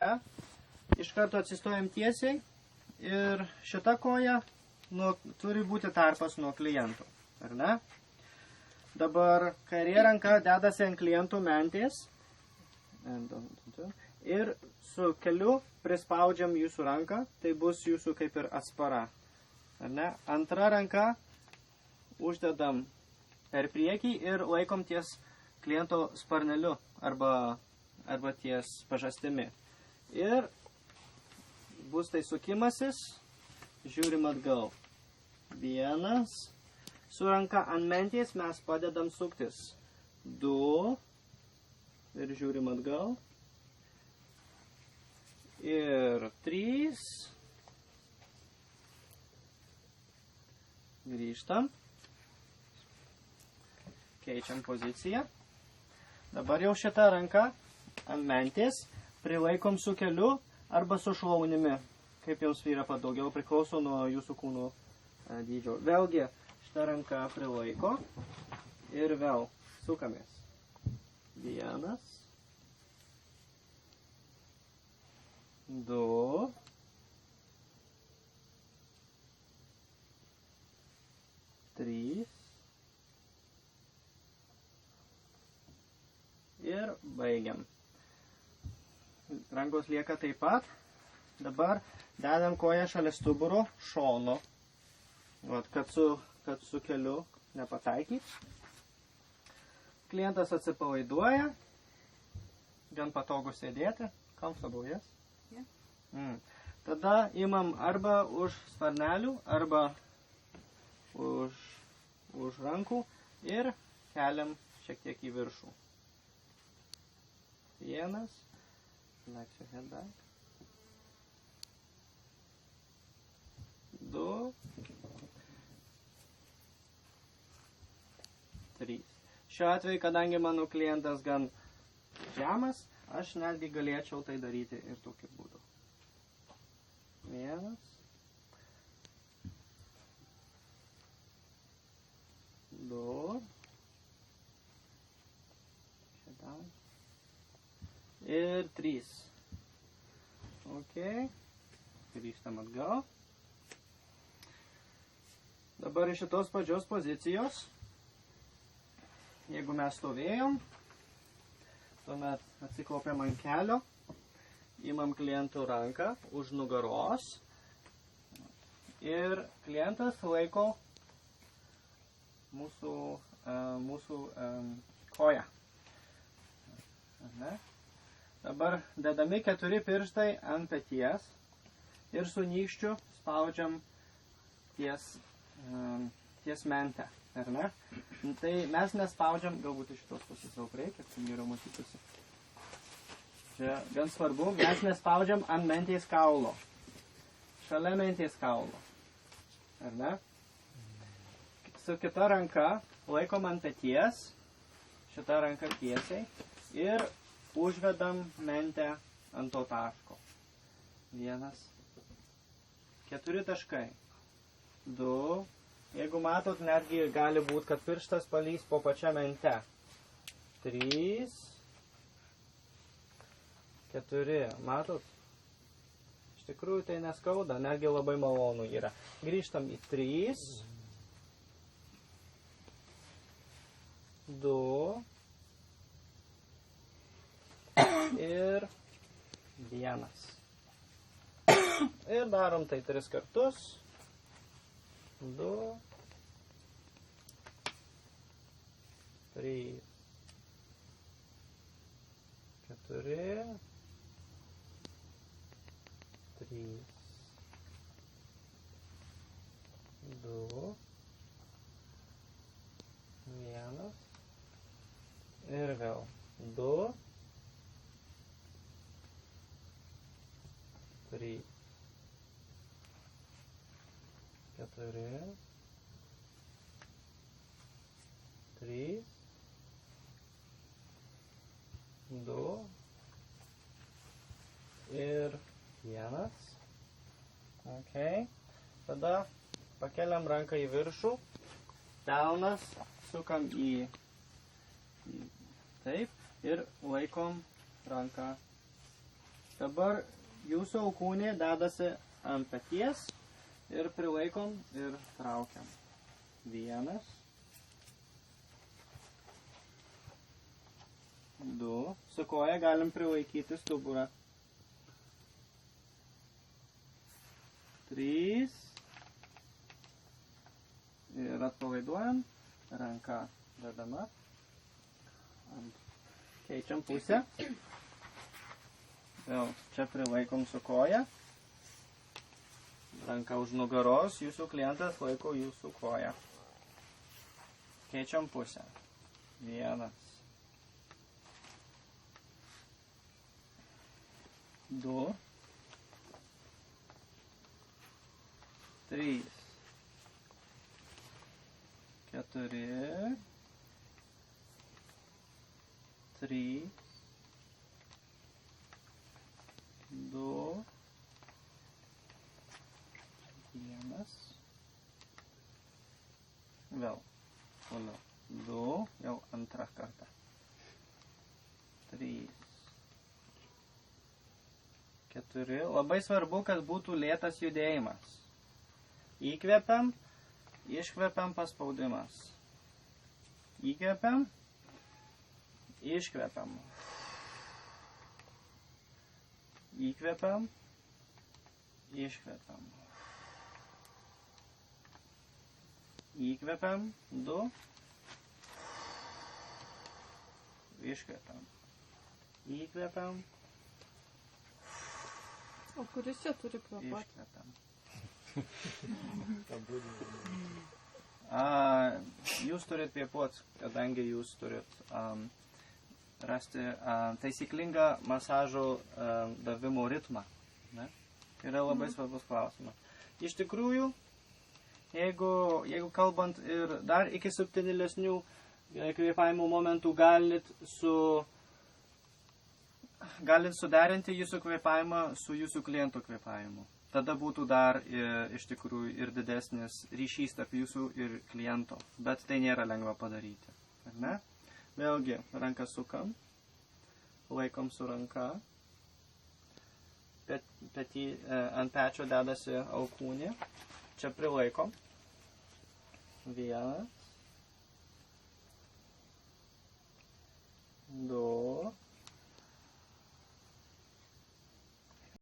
Iš karto atsistojam tiesiai ir šita koja turi būti tarpas nuo klientų, ar ne? Dabar kairė ranka dedasi ant klientų mentės ir su keliu prispaudžiam jūsų ranką, tai bus jūsų kaip ir atspara, ar ne? Antra ranka uždedam per priekį ir laikom ties kliento sparneliu arba ties pažastimi. Ir bus tai sukimasis, žiūrim atgal. Vienas, su ranka ant menties mes padedam suktis. 2 ir žiūrim atgal. Ir 3. Grįžtam. Keičiam poziciją. Dabar jau šitą ranką ant menties prilaikom su keliu arba su šlaunimi. Kaip jums yra padaugiau, priklauso nuo jūsų kūno dydžio. Vėlgi, šitą ranką prilaiko ir vėl sukamės. 1, 2, 3 ir baigiam. Rankos lieka taip pat. Dabar dedam koją šalia stuburo šono, kad su keliu nepataikyt. Klientas atsipalaiduoja, gan patogu sėdėti, comfortable, yes? Yeah. Tada imam arba už sparnelių, arba už rankų ir keliam šiek tiek į viršų. 1, relax your head back. 2, 3. Šiuo atveju, kadangi mano klientas gan žemas, aš netgi galėčiau tai daryti ir tokiu būdu. 1, 2, ir 3. Ok. Grįžtam atgal. Dabar iš šitos pačios pozicijos, jeigu mes stovėjom, tuomet atsiklaupiam ant kelio, imam klientų ranką už nugaros ir klientas laiko mūsų koją. Dabar dedami 4 pirštai ant peties ir su nykščiu spaudžiam ties mentę, ar ne? Tai mes nespaudžiam, galbūt iš šitos pusės daug reikia, kad geriau matytųsi. Čia gan svarbu, mes nespaudžiam ant mentės kaulo, šalia mentės kaulo, ar ne? Su kita ranka laikom ant peties, šita ranka tiesiai ir užvedam mentę ant to taško. 1, 4 taškai. 2, jeigu matot, netgi gali būti, kad pirštas palys po pačią mentę. 3, 4, matot? Iš tikrųjų tai neskauda, netgi labai malonu yra. Grįžtam į 3, 2 ir 1. Ir darom tai 3 kartus. 2, 3, 4, 3, 2, 1 ir vėl 2, 3, 4, 3, 2 ir 1. Ok. Tada pakeliam ranką į viršų, delnas sukam į taip ir laikom ranką Dabar jūsų alkūnė dedasi ant peties ir prilaikom ir traukiam. 1, 2. Su koja galim prilaikyti stuburą. 3. Ir atpalaiduojam. Ranka dedama. Keičiam pusę. Vėl čia prilaikom su koja. Ranka už nugaros, jūsų klientas laiko jūsų koją. Keičiam pusę. 1, 2, 3, 4, 3, 2, 1. Vėl. Toliau. 2. Jau antrą kartą. 3. 4. Labai svarbu, kad būtų lėtas judėjimas. Įkvepiam, iškvepiam paspaudimas. Įkvepiam, iškvepiam. Įkvepiam, iškvepiam. Įkvepiam, 2. Iškvepiam. Įkvepiam. O kuris čia turi kvėpuoti? Iškvepiam. Jūs turit kvėpuoti, kadangi jūs turit rasti taisyklingą masažo davimo ritmą. Ne? Yra labai svarbus klausimas. Iš tikrųjų, jeigu kalbant ir dar iki subtilesnių kvėpavimo momentų, galit suderinti jūsų kvėpavimą su jūsų kliento kvėpavimu. Tada būtų dar iš tikrųjų ir didesnis ryšys tarp jūsų ir kliento, bet tai nėra lengva padaryti. Ar ne? Vėlgi, ranką sukam, laikom su ranka, ant pečio dedasi alkūnė, čia prilaikom. 1, 2,